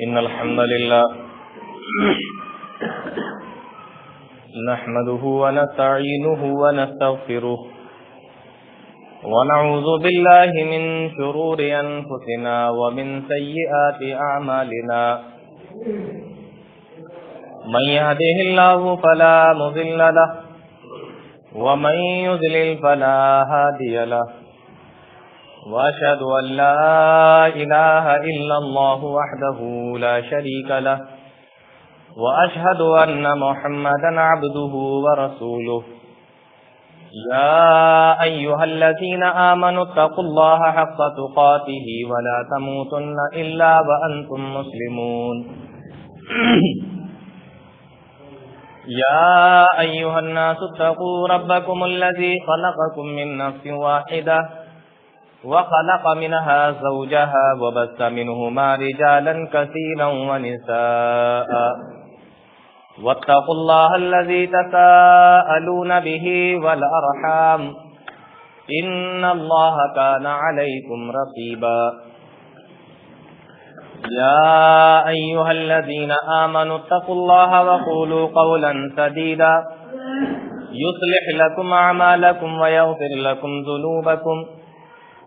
إن الحمد لله نحمده ونستعينه ونستغفره ونعوذ بالله من شرور أنفسنا ومن سيئات أعمالنا من يهده الله فلا مضل له ومن يضلل فلا هادي له وأشهد أن لا إله إلا الله وحده لا شريك له وأشهد أن محمدا عبده ورسوله يا أيها الذين آمنوا اتقوا الله حق تقاته ولا تموتن إلا وأنتم مسلمون يا أيها الناس اتقوا ربكم الذي خلقكم من نفس واحدة وخلق منها زوجها وبث منهما رجالا كثيرا ونساء واتقوا الله الذي تساءلون به والأرحام إن الله كان عليكم رقيبا يا أيها الذين آمنوا اتقوا الله وقولوا قولا سديدا يصلح لكم أعمالكم ويغفر لكم ذنوبكم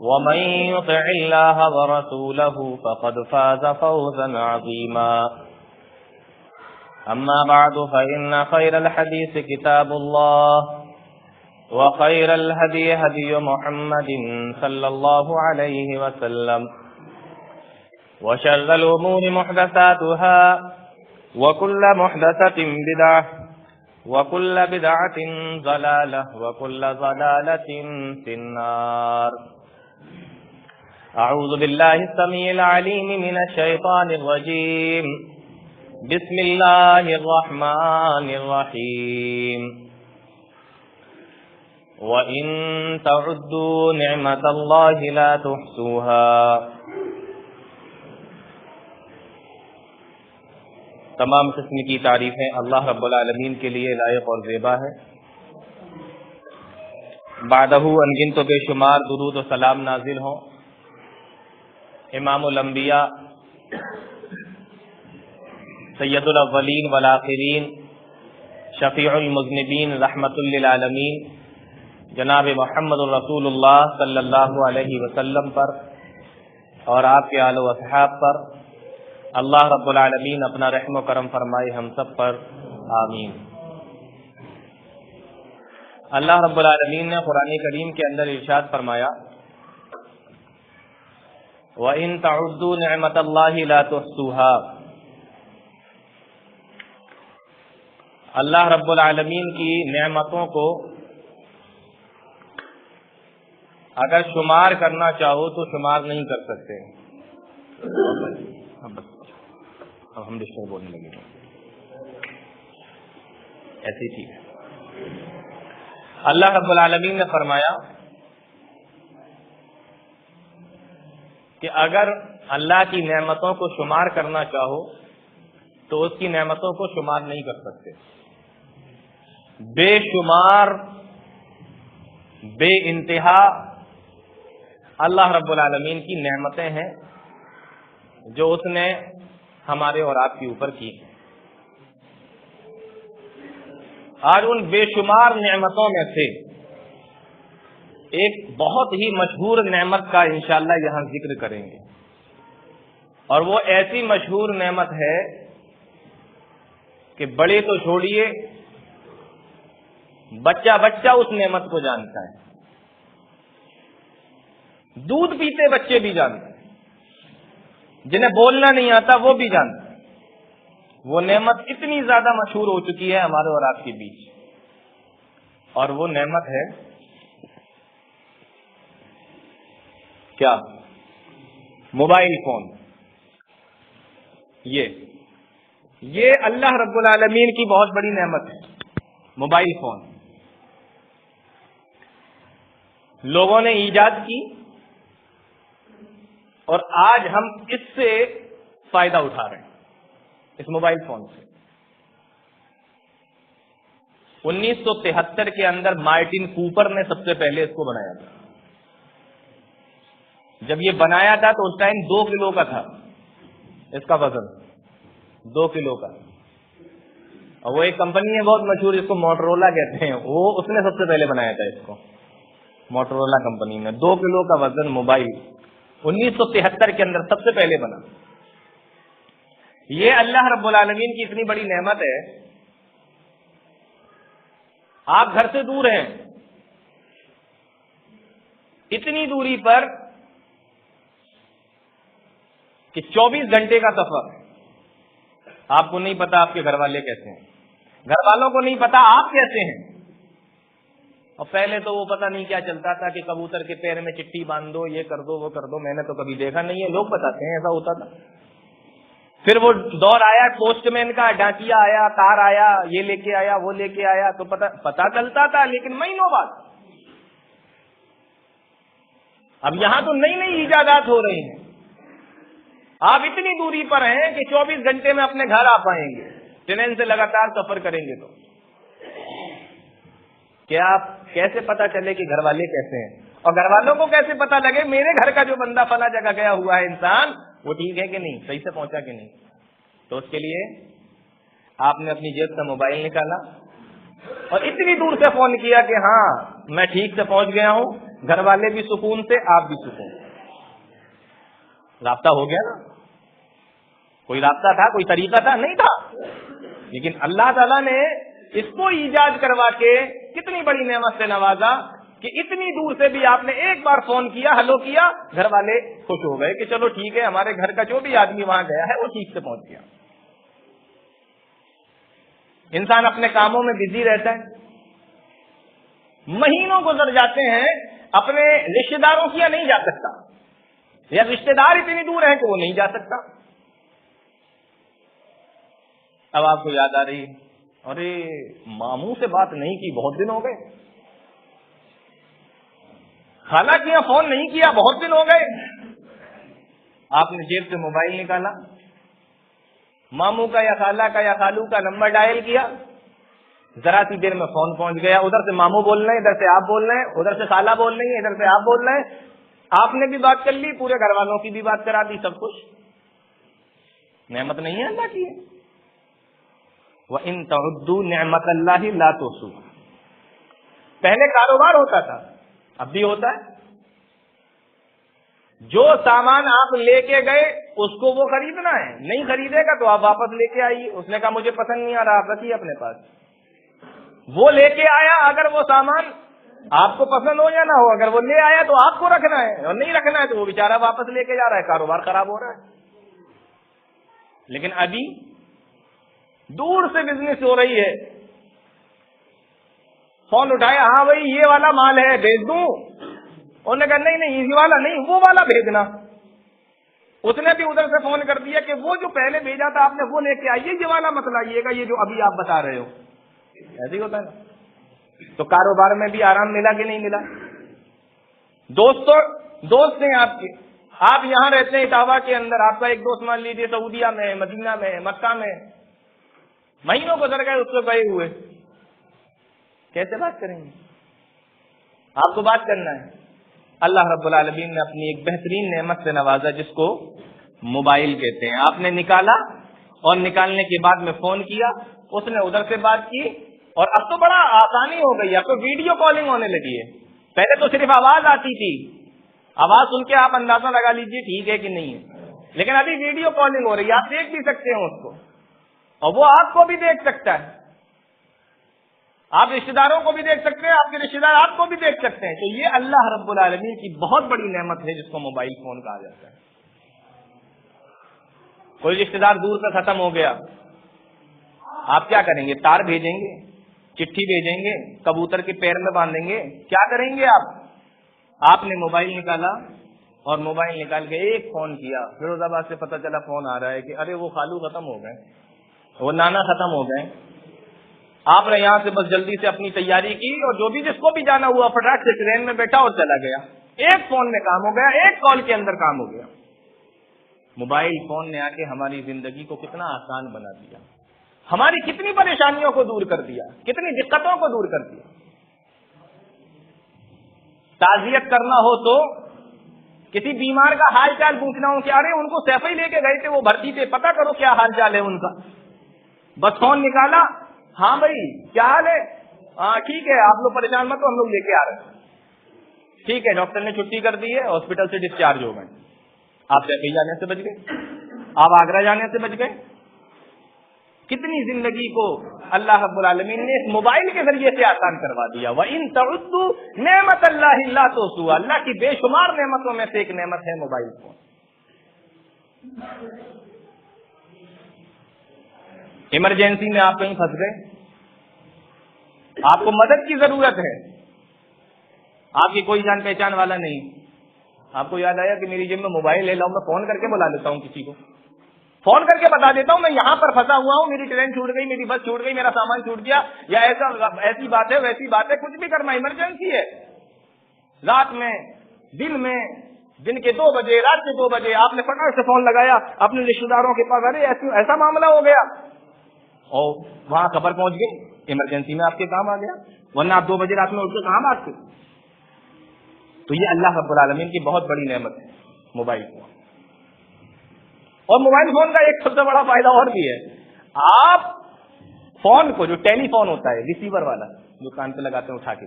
ومن يطع الله ورسوله فقد فاز فوزا عظيما أما بعد فإن خير الحديث كتاب الله وخير الهدي هدي محمد صلى الله عليه وسلم وشر الأمور محدثاتها وكل محدثة بدعة وكل بدعة ضلالة وكل ضلالة في النار أعوذ بالله السميع العليم من الشيطان الرجيم بسم الله الرحمن الرحيم وإن تعدوا نعمة الله لا تحصوها تمام قسم کی تعریفیں اللہ رب العالمین کے لیے لائق اور زیبا ہے. بعدہ انگن تو بے شمار درود و سلام نازل ہوں امام الانبیاء سید الاولین والآخرین شفیع المذنبین رحمت للعالمین جناب محمد الرسول اللہ صلی اللہ علیہ وسلم پر اور آپ کے آل و اصحاب پر اللہ رب العالمین اپنا رحم و کرم فرمائے ہم سب پر آمین. اللہ رب العالمین نے قرآن کریم کے اندر ارشاد فرمایا وَإِن تَعُدُّوا نِعْمَةَ اللَّهِ لَا تُحْصُوهَا. اللہ رب العالمین کی نعمتوں کو اگر شمار کرنا چاہو تو شمار نہیں کر سکتے. اب ہم ڈسٹرب بولنے لگے ایسے ہی ٹھیک ہے. اللہ رب العالمین نے فرمایا کہ اگر اللہ کی نعمتوں کو شمار کرنا چاہو تو اس کی نعمتوں کو شمار نہیں کر سکتے. بے شمار بے انتہا اللہ رب العالمین کی نعمتیں ہیں جو اس نے ہمارے اور آپ کے اوپر کی. آج ان بے شمار نعمتوں میں سے ایک بہت ہی مشہور نعمت کا انشاءاللہ یہاں ذکر کریں گے اور وہ ایسی مشہور نعمت ہے کہ بڑے تو چھوڑیے بچہ بچہ اس نعمت کو جانتا ہے. دودھ پیتے بچے بھی جانتے ہیں, جنہیں بولنا نہیں آتا وہ بھی جانتے ہیں. وہ نعمت اتنی زیادہ مشہور ہو چکی ہے ہمارے اور آپ کے بیچ, اور وہ نعمت ہے کیا؟ Mobile phone. یہ اللہ رب العالمین کی بہت بڑی نعمت ہے. موبائل فون لوگوں نے ایجاد کی اور آج ہم اس سے فائدہ اٹھا رہے ہیں, اس موبائل فون سے. 1973 کے اندر مارٹن کوپر نے سب سے پہلے اس کو بنایا تھا. جب یہ بنایا تھا تو اس ٹائم 2 کلو کا تھا اس کا وزن، 2 کلو کا. اور وہ ایک کمپنی ہے بہت مشہور جس کو موٹرولا کہتے ہیں، وہ اس نے سب سے پہلے بنایا تھا اس کو، موٹرولا کمپنی میں. 2 کلو کا وزن موبائل 1973 کے اندر سب سے پہلے بنا. یہ اللہ رب العالمین کی اتنی بڑی نعمت ہے. آپ گھر سے دور ہیں، اتنی دوری پر کہ 24 گھنٹے کا سفر. آپ کو نہیں پتا آپ کے گھر والے کیسے ہیں، گھر والوں کو نہیں پتا آپ کیسے ہیں. اور پہلے تو وہ پتہ نہیں کیا چلتا تھا کہ کبوتر کے پیر میں چٹھی باندھ دو، یہ کر دو وہ کر دو. میں نے تو کبھی دیکھا نہیں ہے، لوگ بتاتے ہیں ایسا ہوتا تھا. پھر وہ دور آیا پوسٹ مین کا، ڈاکیا آیا، تار آیا، یہ لے کے آیا وہ لے کے آیا، تو پتہ چلتا تھا، لیکن مہینوں بعد. اب یہاں تو نئی نئی ایجادات ہو رہی ہیں. آپ اتنی دوری پر ہیں کہ 24 گھنٹے میں اپنے گھر آ پائیں گے ٹرین سے لگاتار سفر کریں گے. تو کیا آپ کیسے پتا چلے کہ گھر والے کیسے ہیں، اور گھر والوں کو کیسے پتا لگے میرے گھر کا جو بندہ فلاں جگہ گیا ہوا ہے انسان وہ ٹھیک ہے کہ نہیں، صحیح سے پہنچا کہ نہیں. تو اس کے لیے آپ نے اپنی جیب سے موبائل نکالا اور اتنی دور سے فون کیا کہ ہاں میں ٹھیک سے پہنچ گیا ہوں، گھر والے بھی سکون سے، آپ بھی سکون. رابطہ ہو گیا نا. کوئی رابطہ تھا، کوئی طریقہ تھا؟ نہیں تھا. لیکن اللہ تعالیٰ نے اس کو ایجاد کروا کے کتنی بڑی نعمت سے نوازا کہ اتنی دور سے بھی آپ نے ایک بار فون کیا، ہلو کیا، گھر والے خوش ہو گئے کہ چلو ٹھیک ہے، ہمارے گھر کا جو بھی آدمی وہاں گیا ہے وہ ٹھیک سے پہنچ گیا. انسان اپنے کاموں میں بزی رہتا ہے، مہینوں گزر جاتے ہیں، اپنے رشتے داروں کی نہیں جا سکتا، یا رشتے دار اتنی دور ہیں کہ وہ نہیں جا سکتا. اب آپ کو یاد آ رہی ہے، ارے ماموں سے بات نہیں کی، بہت دن ہو گئے. خالہ کی یہاں فون نہیں کیا، بہت دن ہو گئے. آپ نے جیب سے موبائل نکالا، ماموں کا یا خالہ کا یا خالو کا نمبر ڈائل کیا، ذرا سی دیر میں فون پہنچ گیا. ادھر سے ماموں بول رہے ہیں، ادھر سے آپ بول رہے ہیں، ادھر سے خالہ بول رہی ہیں، ادھر سے آپ بول رہے ہیں. آپ نے بھی بات کر لی، پورے گھر والوں کی بھی بات کرا دی، سب کچھ. نعمت نہیں ہے اللہ کی. وَإِن تَعُدُّوا نِعْمَةَ اللَّهِ لَا تُحْصُوهَا. پہلے کاروبار ہوتا تھا، اب بھی ہوتا ہے. جو سامان آپ لے کے گئے اس کو وہ خریدنا ہے، نہیں خریدے گا تو آپ واپس لے کے آئیے. اس نے کہا مجھے پسند نہیں آ رہا، آپ رکھیے اپنے پاس. وہ لے کے آیا، اگر وہ سامان آپ کو پسند ہو یا نہ ہو، اگر وہ لے آیا تو آپ کو رکھنا ہے، اور نہیں رکھنا ہے تو وہ بیچارہ واپس لے کے جا رہا ہے، کاروبار خراب ہو رہا ہے. لیکن ابھی دور سے بزنس ہو رہی ہے، فون اٹھایا، ہاں بھائی یہ والا مال ہے بھیج دوں. انہوں نے کہا نہیں نہیں یہ والا نہیں، وہ والا بھیجنا. اس نے بھی ادھر سے فون کر دیا کہ وہ جو پہلے بھیجا تھا آپ نے وہ لے کے آئیے، یہ والا مت لائیے گا، یہ جو ابھی آپ بتا رہے ہو. ایسے ہی ہوتا ہے نا. تو کاروبار میں بھی آرام ملا کہ نہیں ملا؟ دوست ہیں آپ کے، آپ یہاں رہتے ہیں اٹاوا کے اندر، آپ کا ایک دوست مان لیجیے سعودیہ میں، مدینہ میں، مکہ میں، مہینوں گزر گئے اس کو گئے ہوئے. کیسے بات کریں گے؟ آپ کو بات کرنا ہے. اللہ رب العالمین نے اپنی ایک بہترین نعمت سے نوازا جس کو موبائل کہتے ہیں. آپ نے نکالا اور نکالنے کے بعد میں فون کیا، اس نے ادھر سے بات کی، اور اب تو بڑا آسانی ہو گئی، اب تو ویڈیو کالنگ ہونے لگی ہے. پہلے تو صرف آواز آتی تھی، آواز سن کے آپ اندازہ لگا لیجئے ٹھیک ہے کہ نہیں ہے. لیکن ابھی ویڈیو کالنگ ہو رہی ہے، آپ دیکھ بھی سکتے ہیں اس کو، اور وہ آپ کو بھی دیکھ سکتا ہے. آپ رشتے داروں کو بھی دیکھ سکتے ہیں، آپ کے رشتے دار آپ کو بھی دیکھ سکتے ہیں. تو یہ اللہ رب العالمین کی بہت بڑی نعمت ہے جس کو موبائل فون کہا جاتا ہے. کوئی رشتے دار دور سے ختم ہو گیا، آپ کیا کریں گے؟ تار بھیجیں گے، چٹھی بھیجیں گے، کبوتر کے پیر میں باندھیں گے، کیا کریں گے آپ نے موبائل نکالا اور موبائل نکال کے ایک فون کیا، فیروز آباد سے پتہ چلا فون آ رہا ہے کہ ارے وہ خالو ختم ہو گئے، وہ نانا ختم ہو گئے. آپ نے یہاں سے بس جلدی سے اپنی تیاری کی، اور جو بھی جس کو بھی جانا ہوا فٹاٹ سے ٹرین میں بیٹھا اور چلا گیا. ایک فون میں کام ہو گیا، ایک کال کے اندر کام ہو گیا. موبائل فون نے آ کے ہماری زندگی کو کتنا آسان بنا دیا، ہماری کتنی پریشانیوں کو دور کر دیا، کتنی دقتوں کو دور کر دیا. تعزیت کرنا ہو تو کسی بیمار کا حال چال پوچھنا ہو کہ ارے ان کو سیف ہی لے کے گئے تھے، وہ بھرتی تھے، پتہ کرو کیا حال چال ہے ان کا، بس فون نکالا، ہاں بھائی کیا حال ہے، ہاں ٹھیک ہے آپ لوگ پریشان مت ہو، ہم لوگ لے کے آ رہے ہیں، ٹھیک ہے ڈاکٹر نے چھٹی کر دی ہے، ہاسپٹل سے ڈسچارج ہو گئے، آپ سیفئی جانے سے بچ گئے، آپ آگرہ جانے سے بچ گئے۔ کتنی زندگی کو اللہ رب العالمین نے اس موبائل کے ذریعے سے آسان کروا دیا۔ وَإِن تَعُدُّوا نِعْمَتَ اللَّهِ لَا تُحْصُوهَا، اللہ کی بے شمار نعمتوں میں سے ایک نعمت ہے موبائل فون۔ ایمرجنسی میں آپ کہیں پھنس گئے، آپ کو مدد کی ضرورت ہے، آپ کی کوئی جان پہچان والا نہیں، آپ کو یاد آیا کہ میری جیب میں موبائل ہے، لاؤ میں فون کر کے بلا لیتا ہوں کسی کو، فون کر کے بتا دیتا ہوں میں یہاں پر پھنسا ہوا ہوں، میری ٹرین چھوٹ گئی، میری بس چھوٹ گئی، میرا سامان چھوٹ گیا، یا ایسی بات ہے ویسی بات ہے، کچھ بھی کرنا ایمرجنسی ہے، رات میں دن کے 2 بجے، رات کے 2 بجے آپ نے فٹاک سے فون لگایا اپنے رشتے داروں کے پاس، ارے ایسا معاملہ ہو گیا، اور وہاں خبر پہنچ گئی، ایمرجنسی میں آپ کے کام آ گیا، ورنہ آپ 2 بجے رات میں اٹھ کے کہاں بھاگتے۔ تو یہ اللہ رب العالمین کی بہت بڑی نعمت ہے موبائل فون۔ اور موبائل فون کا ایک سب سے بڑا فائدہ اور بھی ہے، آپ فون کو، جو ٹیلی فون ہوتا ہے ریسیور والا جو کان پہ لگاتے ہیں اٹھا کے،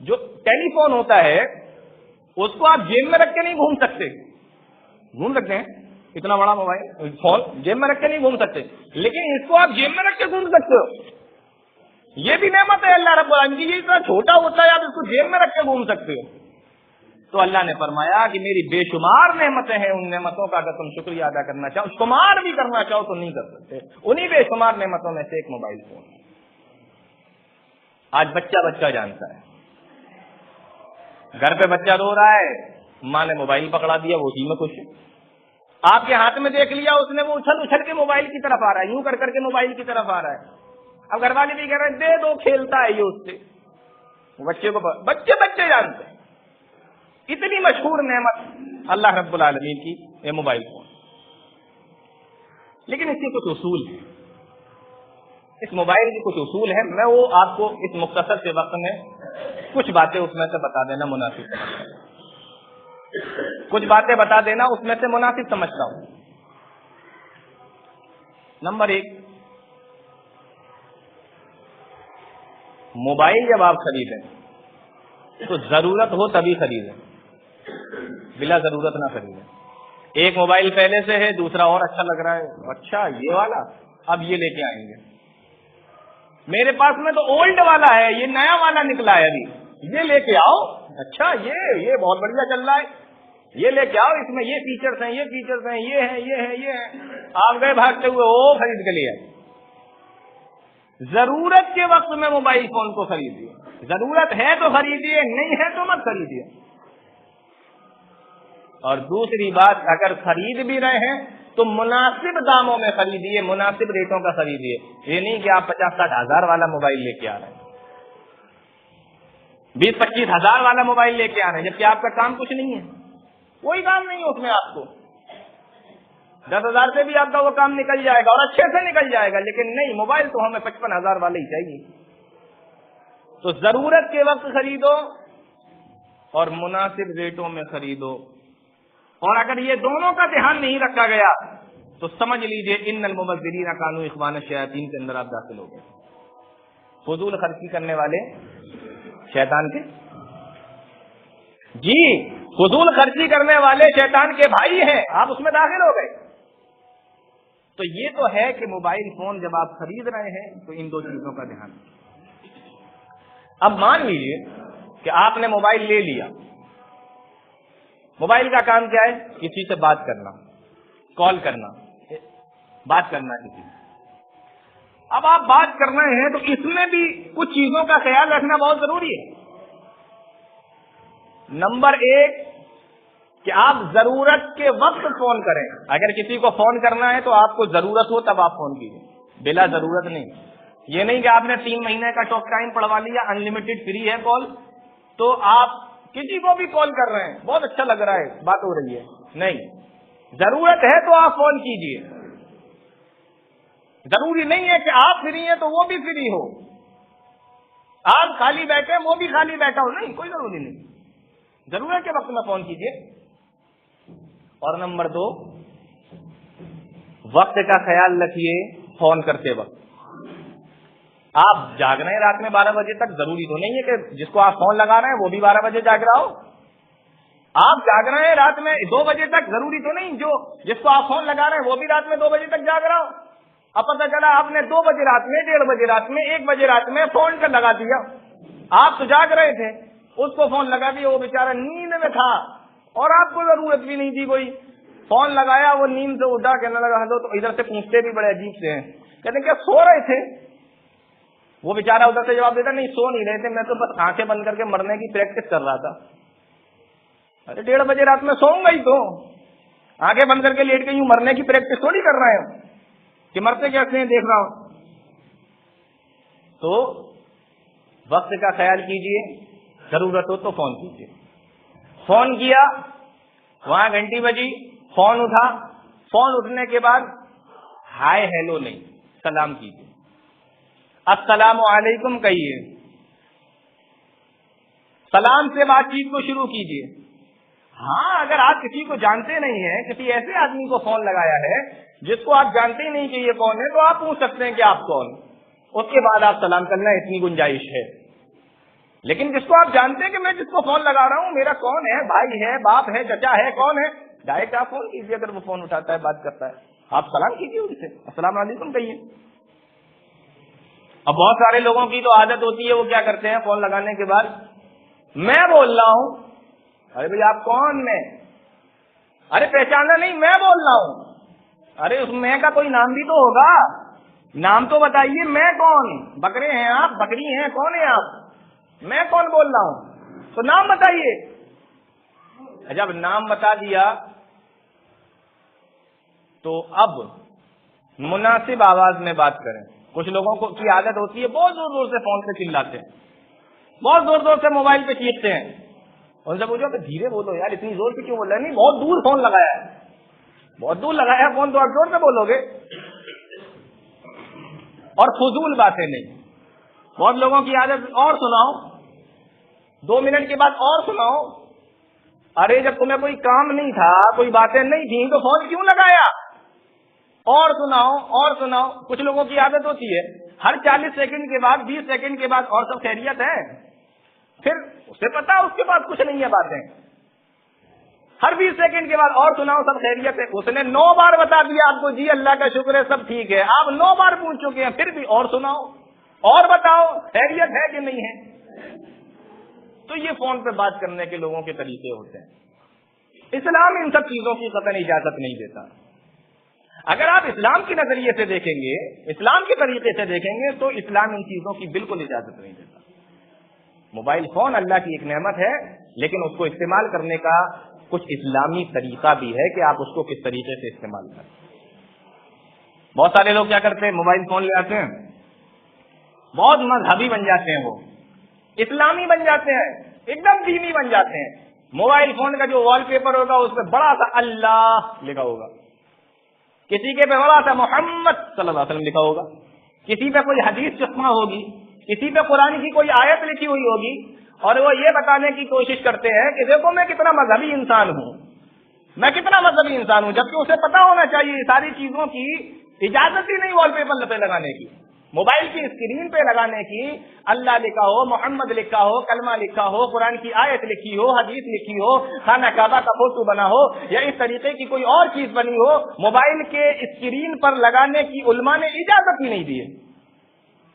جو ٹیلی فون ہوتا ہے اس کو آپ جیب میں رکھ کے نہیں گھوم سکتے، گھوم سکتے ہیں اتنا بڑا موبائل فون جیب میں رکھ کے نہیں گھوم سکتے، لیکن اس کو آپ جیب میں رکھ کے گھوم سکتے ہو، یہ بھی نعمت ہے اللہ رب العالمین کی، یہ اتنا چھوٹا ہوتا ہے آپ اس کو جیب میں رکھ کے گھوم سکتے ہو۔ تو اللہ نے فرمایا کہ میری بے شمار نعمتیں ہیں، ان نعمتوں کا اگر تم شکریہ ادا کرنا چاہو، شمار بھی کرنا چاہو تو نہیں کر سکتے، انہی بے شمار نعمتوں میں سے ایک موبائل فون ہے۔ آج بچہ جانتا ہے، گھر پہ بچہ رو رہا ہے، ماں نے موبائل پکڑا دیا، وہ اسی میں خوش ہے، آپ کے ہاتھ میں دیکھ لیا اس نے، وہ اچھل کے موبائل کی طرف آ رہا ہے، یوں کر کے موبائل کی طرف آ رہا ہے، اب گھر والے بھی کہہ رہے ہیں دے دو، کھیلتا ہے یہ اس سے، بچے کو بچے جانتے ہیں، اتنی مشہور نعمت اللہ رب العالمین کی یہ موبائل فون، لیکن اس کے کچھ اصول ہیں، اس موبائل کے کچھ اصول ہیں، میں وہ آپ کو اس مختصر سے وقت میں کچھ باتیں اس میں سے بتا دینا مناسب سمجھتا ہوں، کچھ باتیں بتا دینا اس میں سے مناسب سمجھتا ہوں۔ نمبر 1، موبائل جب آپ خریدیں تو ضرورت ہو تبھی خریدیں، بلا ضرورت نہ خریدیں۔ ایک موبائل پہلے سے ہے، دوسرا اور اچھا لگ رہا ہے، اچھا یہ والا اب یہ لے کے آئیں گے، میرے پاس میں تو اولڈ والا ہے، یہ نیا والا نکلا ہے ابھی، یہ لے کے آؤ، اچھا یہ بہت بڑھیا چل رہا ہے، یہ لے کے آؤ، اس میں یہ فیچرز ہیں، یہ فیچرز ہیں، یہ ہیں، آپ گئے بھاگتے ہوئے وہ خرید کے لیے۔ ضرورت کے وقت میں موبائل فون کو خریدیے، ضرورت ہے تو خریدیے، نہیں ہے تو مت خریدیے۔ اور دوسری بات، اگر خرید بھی رہے ہیں تو مناسب داموں میں خریدیے، مناسب ریٹوں کا خریدیے، یہ نہیں کہ آپ 50-60 ہزار والا موبائل لے کے آ رہے ہیں، 20-25 ہزار والا موبائل لے کے آ رہے ہیں، جبکہ آپ کا کام کچھ نہیں ہے، کوئی کام نہیں ہے اس میں، آپ کو 10 ہزار سے بھی آپ کا وہ کام نکل جائے گا اور اچھے سے نکل جائے گا، لیکن نہیں، موبائل تو ہمیں 55 ہزار والے ہی چاہیے۔ تو ضرورت کے وقت خریدو اور مناسب ریٹوں میں خریدو، اور اگر یہ دونوں کا دھیان نہیں رکھا گیا تو سمجھ لیجئے ان المبذرین کانوا اخوان الشیاطین کے اندر آپ داخل ہو گئے، فضول خرچی کرنے والے شیطان کے، جی فضول خرچی کرنے والے شیطان کے بھائی ہیں، آپ اس میں داخل ہو گئے۔ تو یہ تو ہے کہ موبائل فون جب آپ خرید رہے ہیں تو ان 2 چیزوں کا دھیان رکھیں۔ اب مان لیجئے کہ آپ نے موبائل لے لیا، موبائل کا کام کیا ہے؟ کسی سے بات کرنا، کال کرنا، بات کرنا کسی سے۔ اب آپ بات کر رہے ہیں تو اس میں بھی کچھ چیزوں کا خیال رکھنا بہت ضروری ہے۔ نمبر 1 کہ آپ ضرورت کے وقت فون کریں، اگر کسی کو فون کرنا ہے تو آپ کو ضرورت ہو تب آپ فون کیجیے، بلا ضرورت نہیں۔ یہ نہیں کہ آپ نے 3 مہینے کا ٹاک ٹائم پڑوا لیا، انلمیٹڈ فری ہے کال، تو آپ کسی کو بھی کال کر رہے ہیں، بہت اچھا لگ رہا ہے، بات ہو رہی ہے، نہیں، ضرورت ہے تو آپ فون کیجیے، ضروری نہیں ہے کہ آپ فری ہیں تو وہ بھی فری ہو، آپ خالی بیٹھے وہ بھی خالی بیٹھا ہو، نہیں، کوئی ضروری نہیں، ضرورت کے وقت میں فون کیجیے۔ اور نمبر 2 وقت کا خیال رکھیے فون کرتے وقت. آپ جاگ رہے ہیں رات میں 12 بجے تک، ضروری تو نہیں ہے کہ جس کو آپ فون لگا رہے ہیں وہ بھی 12 بجے جاگ رہا ہو. آپ جاگ رہے ہیں رات میں 2 بجے تک، ضروری تو نہیں جو جس کو آپ فون لگا رہے ہیں وہ بھی رات میں 2 بجے تک جاگ رہا ہو. اب پتہ چلا آپ نے 2 بجے رات میں، 1:30 بجے رات میں، 1 بجے رات میں فون کر لگا دیا. آپ تو جاگ رہے تھے، اس کو فون لگا دیا، وہ بیچارہ نیند میں تھا اور آپ کو ضرورت بھی نہیں تھی کوئی. فون لگایا، وہ نیند سے اٹھا کہنے لگا ہلو، تو ادھر سے پوچھتے بھی بڑے عجیب سے ہیں، کہتے ہیں کیا سو رہے تھے؟ وہ بیچارہ ادھر سے جواب دیتا نہیں، سو نہیں رہے تھے، میں تو بس آنکھیں بند کر کے مرنے کی پریکٹس کر رہا تھا. ارے 1:30 بجے رات میں سوؤں گا ہی تو، آنکھیں بند کر کے لیٹ کے یوں مرنے کی پریکٹس تھوڑی کر رہا ہے کہ مرتے کیسے ہیں دیکھ رہا ہوں. تو وقت کا خیال کیجئے، ضرورت ہو تو فون کیجئے. فون کیا، وہاں گھنٹی بجی، فون اٹھا، فون اٹھنے کے بعد ہائے ہیلو نہیں، سلام کیجئے. السلام علیکم کہیے، سلام سے بات چیت کو شروع کیجئے. ہاں اگر آپ کسی کو جانتے نہیں ہیں، کسی ایسے آدمی کو فون لگایا ہے جس کو آپ جانتے ہی نہیں کہ یہ کون ہے، تو آپ پوچھ سکتے ہیں کہ آپ کون، اس کے بعد آپ سلام کرنا، اتنی گنجائش ہے. لیکن جس کو آپ جانتے ہیں کہ میں جس کو فون لگا رہا ہوں میرا کون ہے، بھائی ہے، باپ ہے، چچا ہے، کون ہے، ڈائریکٹ آپ فون کیجیے. اگر وہ فون اٹھاتا ہے، بات کرتا ہے، آپ سلام کیجیے ان سے، السلام علیکم کہیے. اب بہت سارے لوگوں کی تو عادت ہوتی ہے، وہ کیا کرتے ہیں فون لگانے کے بعد میں بول رہا ہوں. ارے بھائی آپ کون؟ ارے پہچانا نہیں، میں بول رہا ہوں. ارے اس میں کا کوئی نام بھی تو ہوگا، نام تو بتائیے. میں کون؟ بکرے ہیں آپ؟ بکری ہیں؟ کون ہے آپ؟ میں کون بول رہا ہوں؟ تو نام بتائیے. جب نام بتا دیا تو اب مناسب آواز میں بات کریں. کچھ لوگوں کو کی عادت ہوتی ہے بہت زور زور سے فون پہ چلاتے ہیں، بہت زور زور سے موبائل پہ چیختے ہیں. ان سے پوچھو کہ دھیرے بولو یار، اتنی زور سے کیوں بول رہے ہیں؟ نہیں بہت دور فون لگایا ہے، بہت دور لگایا ہے فون، تو آپ زور سے بولو گے. اور فضول باتیں نہیں. بہت لوگوں کی عادت اور سناؤ، 2 منٹ کے بعد اور سناؤ. ارے جب تمہیں کوئی کام نہیں تھا، کوئی باتیں نہیں تھیں، تو فون کیوں لگایا؟ اور سناؤ اور سناؤ. کچھ لوگوں کی عادت ہوتی ہے ہر 40 سیکنڈ کے بعد، 20 سیکنڈ کے بعد اور سب خیریت ہے. پھر اسے پتا اس کے پاس کچھ نہیں ہے باتیں. ہر 20 سیکنڈ کے بعد اور سناؤ سب خیریت ہے. اس نے 9 بار بتا دیا آپ کو جی اللہ کا شکر ہے سب ٹھیک ہے. آپ 9 بار پوچھ چکے ہیں، پھر بھی اور سناؤ اور بتاؤ خیریت ہے کہ نہیں ہے. تو یہ فون پہ بات کرنے کے لوگوں کے طریقے ہوتے ہیں. اسلام ان سب چیزوں کی قطعاً اجازت نہیں دیتا. اگر آپ اسلام کے نظریے سے دیکھیں گے، اسلام کے طریقے سے دیکھیں گے، تو اسلام ان چیزوں کی بالکل اجازت نہیں دیتا. موبائل فون اللہ کی ایک نعمت ہے، لیکن اس کو استعمال کرنے کا کچھ اسلامی طریقہ بھی ہے کہ آپ اس کو کس طریقے سے استعمال کریں. بہت سارے لوگ کیا کرتے ہیں، موبائل فون لے آتے ہیں، بہت مذہبی بن جاتے ہیں، وہ اسلامی بن جاتے ہیں، ایک دم دینی بن جاتے ہیں. موبائل فون کا جو وال پیپر ہوگا اس پہ بڑا سا اللہ لکھا ہوگا، کسی کے پہ بڑا سا محمد صلی اللہ علیہ وسلم لکھا ہوگا، کسی پہ کوئی حدیث چشمہ ہوگی، کسی پہ قرآن کی کوئی آیت لکھی ہوئی ہوگی، اور وہ یہ بتانے کی کوشش کرتے ہیں کہ دیکھو میں کتنا مذہبی انسان ہوں، میں کتنا مذہبی انسان ہوں. جبکہ اسے پتا ہونا چاہیے یہ ساری چیزوں کی اجازت ہی نہیں وال پیپر پہ لگانے کی، موبائل کی اسکرین پہ لگانے کی. اللہ لکھا ہو، محمد لکھا ہو، کلمہ لکھا ہو، قرآن کی آیت لکھی ہو، حدیث لکھی ہو، خانہ کعبہ کا فوٹو بنا ہو، یا اس طریقے کی کوئی اور چیز بنی ہو، موبائل کے اسکرین پر لگانے کی علماء نے اجازت ہی نہیں دی ہے.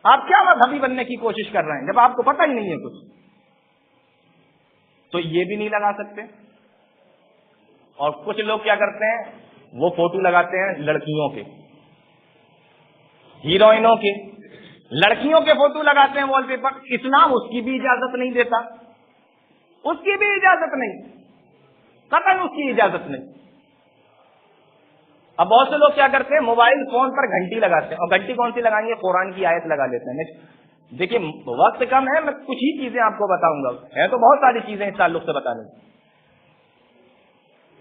آپ کیا مذہبی بننے کی کوشش کر رہے ہیں جب آپ کو پتہ ہی نہیں ہے کچھ؟ تو یہ بھی نہیں لگا سکتے. اور کچھ لوگ کیا کرتے ہیں، وہ فوٹو لگاتے ہیں لڑکیوں کے، ہیروئنوں کے، لڑکیوں کے فوٹو لگاتے ہیں وال پیپر. اسلام اس کی بھی اجازت نہیں دیتا، اس کی بھی اجازت نہیں، قطعاً اس کی اجازت نہیں. اب بہت سے لوگ کیا کرتے ہیں، موبائل فون پر گھنٹی لگاتے ہیں، اور گھنٹی کون سی لگائیں گے؟ قرآن کی آیت لگا لیتے ہیں. دیکھیے وقت کم ہے، میں کچھ ہی چیزیں آپ کو بتاؤں گا، ہے تو بہت ساری چیزیں اس تعلق سے بتانے.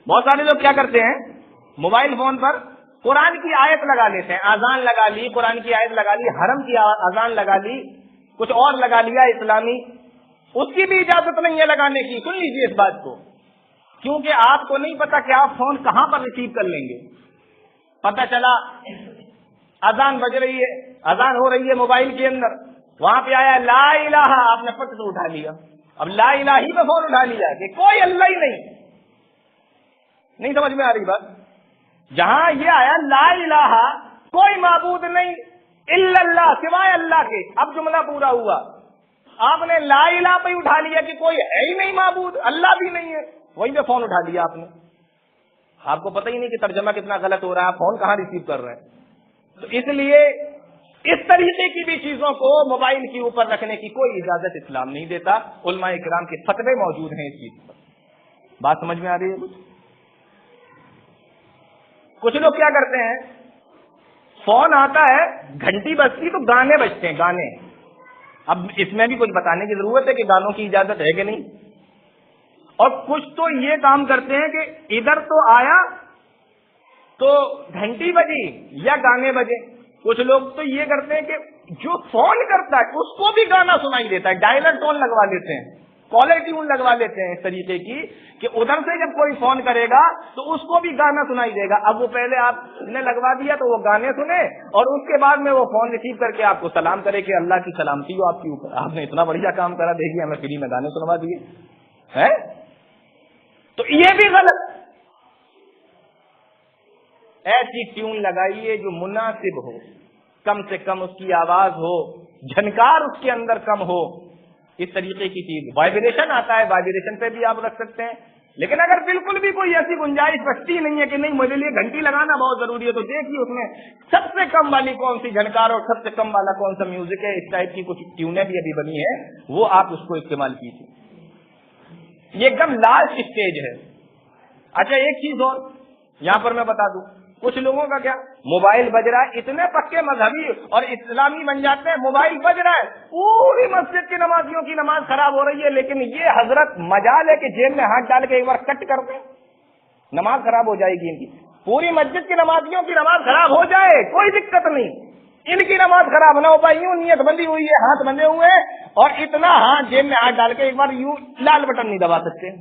بہت سارے لوگ کیا کرتے ہیں، موبائل فون پر قرآن کی آیت لگا لیتے ہیں، اذان لگا لی، قرآن کی آیت لگا لی، حرم کی اذان لگا لی، کچھ اور لگا لیا اسلامی. اس کی بھی اجازت نہیں ہے لگانے کی. سن لیجیے اس بات کو، کیونکہ آپ کو نہیں پتا کہ آپ فون کہاں پر ریسیو کر لیں گے. پتہ چلا اذان بج رہی ہے, اذان ہو رہی ہے موبائل کے اندر, وہاں پہ آیا لا الہ, آپ نے پٹ سے اٹھا لیا. اب لا الہ ہی پہ فون اٹھا لیا کہ کوئی اللہ ہی نہیں سمجھ میں آ رہی بات. جہاں یہ آیا لا الہ, کوئی معبود نہیں الا اللہ, سوائے اللہ کے, اب جملہ پورا ہوا. آپ نے لا الہ پہ اٹھا لیا کہ کوئی ہے ہی نہیں معبود, اللہ بھی نہیں ہے, وہیں پہ فون اٹھا لیا آپ نے. آپ کو پتہ ہی نہیں کہ ترجمہ کتنا غلط ہو رہا ہے, فون کہاں ریسیو کر رہے ہیں. تو اس لیے اس طریقے کی بھی چیزوں کو موبائل کے اوپر رکھنے کی کوئی اجازت اسلام نہیں دیتا. علماء کرام کے فتوے موجود ہیں اس چیز پر. بات سمجھ میں آ رہی ہے؟ کچھ لوگ کیا کرتے ہیں, فون آتا ہے, گھنٹی بجتی تو گانے بجتے ہیں, گانے. اب اس میں بھی کچھ بتانے کی ضرورت ہے کہ گانوں کی اجازت ہے کہ نہیں. اور کچھ تو یہ کام کرتے ہیں کہ ادھر تو آیا تو گھنٹی بجی یا گانے بجے. کچھ لوگ تو یہ کرتے ہیں کہ جو فون کرتا ہے اس کو بھی گانا سنائی دیتا ہے, ڈائلر ٹون لگوا لیتے ہیں, کالر ٹیون لگوا لیتے ہیں اس طریقے کی کہ ادھر سے جب کوئی فون کرے گا تو اس کو بھی گانا سنائی دے گا. اب وہ پہلے آپ نے لگوا دیا تو وہ گانے سنے, اور اس کے بعد میں وہ فون ریسیو کر کے آپ کو سلام کرے کہ اللہ کی سلامتی ہو آپ کے اوپر, آپ نے اتنا بڑھیا کام کرا, دیکھیے ہمیں فری میں گانے سنوا دیے ہے. تو یہ بھی غلط. ایسی ٹیون لگائیے جو مناسب ہو, کم سے کم اس کی آواز ہو, جھنکار اس کے اندر کم ہو, اس طریقے کی چیز. وائبریشن آتا ہے, وائبریشن پہ بھی آپ رکھ سکتے ہیں. لیکن اگر بالکل بھی کوئی ایسی گنجائش بچتی نہیں ہے کہ نہیں مجھے لیے گھنٹی لگانا بہت ضروری ہے, تو دیکھیے اس میں سب سے کم والی کون سی جھنکار اور سب سے کم والا کون سا میوزک ہے. اس ٹائپ کی کچھ ٹیونیں بھی ابھی بنی ہیں, وہ آپ اس کو استعمال کیجیے. یہ ایک دم لاسٹ اسٹیج ہے. اچھا ایک چیز اور یہاں پر میں بتا دوں, کچھ لوگوں کا کیا, موبائل بج رہا ہے, اتنے پکے مذہبی اور اسلامی بن جاتے ہیں, موبائل بج رہا ہے, پوری مسجد کی نمازیوں کی نماز خراب ہو رہی ہے, لیکن یہ حضرت مجال ہے کہ جیب میں ہاتھ ڈال کے ایک بار کٹ کر دیں, نماز خراب ہو جائے گی ان کی. پوری مسجد کی نمازیوں کی نماز خراب ہو جائے کوئی دقت نہیں, ان کی نماز خراب نہ ہو پائے, یوں نیت بندی ہوئی ہے, ہاتھ بندے ہوئے ہیں, اور اتنا ہاتھ جیب میں ہاتھ ڈال کے ایک بار یوں لال بٹن نہیں دبا سکتے.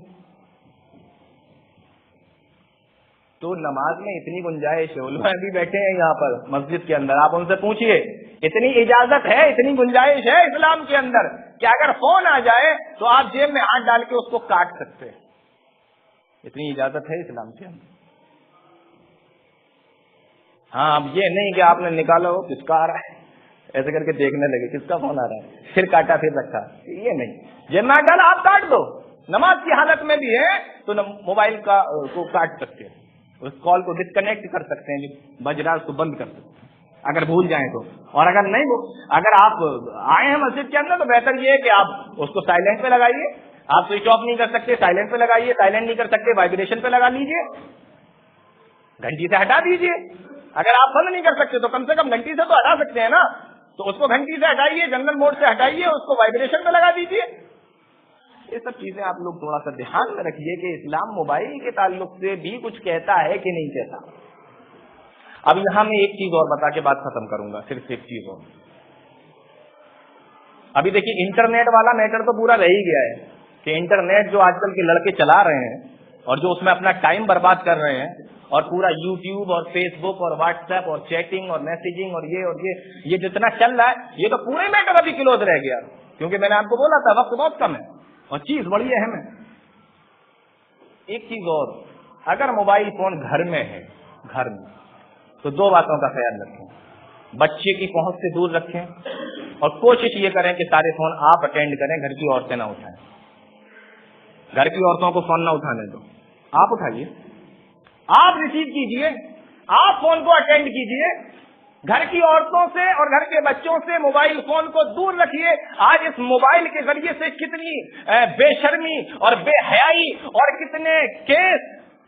تو نماز میں اتنی گنجائش ہے, علماء بھی بیٹھے ہیں یہاں پر مسجد کے اندر, آپ ان سے پوچھئے, اتنی اجازت ہے, اتنی گنجائش ہے اسلام کے اندر کہ اگر فون آ جائے تو آپ جیب میں ہاتھ ڈال کے اس کو کاٹ سکتے ہیں. اتنی اجازت ہے اسلام کے اندر. ہاں اب یہ نہیں کہ آپ نے نکالا ہو کس کا آ رہا ہے, ایسے کر کے دیکھنے لگے کس کا فون آ رہا ہے, پھر کاٹا پھر رکھا, یہ نہیں. جیب میں ہاتھ ڈالا آپ کاٹ دو, نماز کی حالت میں بھی ہے تو موبائل کو کاٹ سکتے ہیں, اس کال کو ڈسکنیکٹ کر سکتے ہیں, بج رہا اس کو بند کر سکتے ہیں اگر بھول جائیں تو. اور اگر نہیں, اگر آپ آئے ہیں مسجد کے اندر تو بہتر یہ ہے کہ آپ اس کو سائلنٹ پہ لگائیے. آپ سوئچ آف نہیں کر سکتے, سائلنٹ پہ لگائیے. سائلنٹ نہیں کر سکتے, وائبریشن پہ لگا لیجیے, گھنٹی سے ہٹا دیجیے. اگر آپ بند نہیں کر سکتے تو کم سے کم گھنٹی سے تو ہٹا سکتے ہیں نا, تو اس کو گھنٹی سے ہٹائیے, جنرل موڈ سے ہٹائیے, اس کو وائبریشن پہ لگا دیجیے. یہ سب چیزیں آپ لوگ تھوڑا سا دھیان میں رکھیے کہ اسلام موبائل کے تعلق سے بھی کچھ کہتا ہے کہ نہیں کہتا. اب یہاں میں ایک چیز اور بتا کے بات ختم کروں گا, صرف ایک چیز اور. ابھی دیکھیے انٹرنیٹ والا میٹر تو پورا رہ ہی گیا ہے کہ انٹرنیٹ جو آج کل کے لڑکے چلا رہے ہیں اور جو اس میں اپنا ٹائم برباد کر رہے ہیں, اور پورا یوٹیوب اور فیس بک اور واٹس ایپ اور چیٹنگ اور میسیجنگ اور یہ جتنا چل رہا ہے, یہ تو پورے میٹر ابھی کلوز رہ گیا, کیونکہ میں نے آپ کو بولا تھا وقت بہت کم ہے اور چیز بڑی اہم ہے. ایک چیز اور, اگر موبائل فون گھر میں ہے, گھر میں, تو دو باتوں کا خیال رکھیں. بچے کی پہنچ سے دور رکھیں, اور کوشش یہ کریں کہ سارے فون آپ اٹینڈ کریں, گھر کی عورتیں نہ اٹھائیں. گھر کی عورتوں کو فون نہ اٹھانے دو, آپ اٹھائیے, آپ ریسیو کیجئے, آپ فون کو اٹینڈ کیجئے. گھر کی عورتوں سے اور گھر کے بچوں سے موبائل فون کو دور رکھیے. آج اس موبائل کے ذریعے سے کتنی بے شرمی اور بے حیائی اور کتنے کیس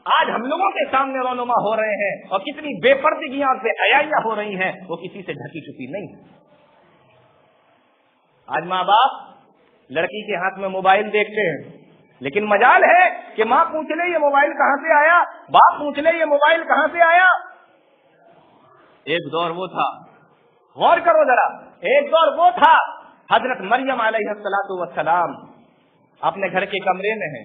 آج ہم لوگوں کے سامنے رونما ہو رہے ہیں, اور کتنی بے پردگیاں اور بے حیائیاں ہو رہی ہیں, وہ کسی سے ڈھکی چھپی نہیں ہے. آج ماں باپ لڑکی کے ہاتھ میں موبائل دیکھتے ہیں, لیکن مجال ہے کہ ماں پوچھ لے یہ موبائل کہاں سے آیا, باپ پوچھ لے یہ موبائل کہاں سے آیا. ایک دور وہ تھا, غور کرو ذرا, ایک دور وہ تھا حضرت مریم علیہ الصلوۃ والسلام اپنے گھر کے کمرے میں ہیں,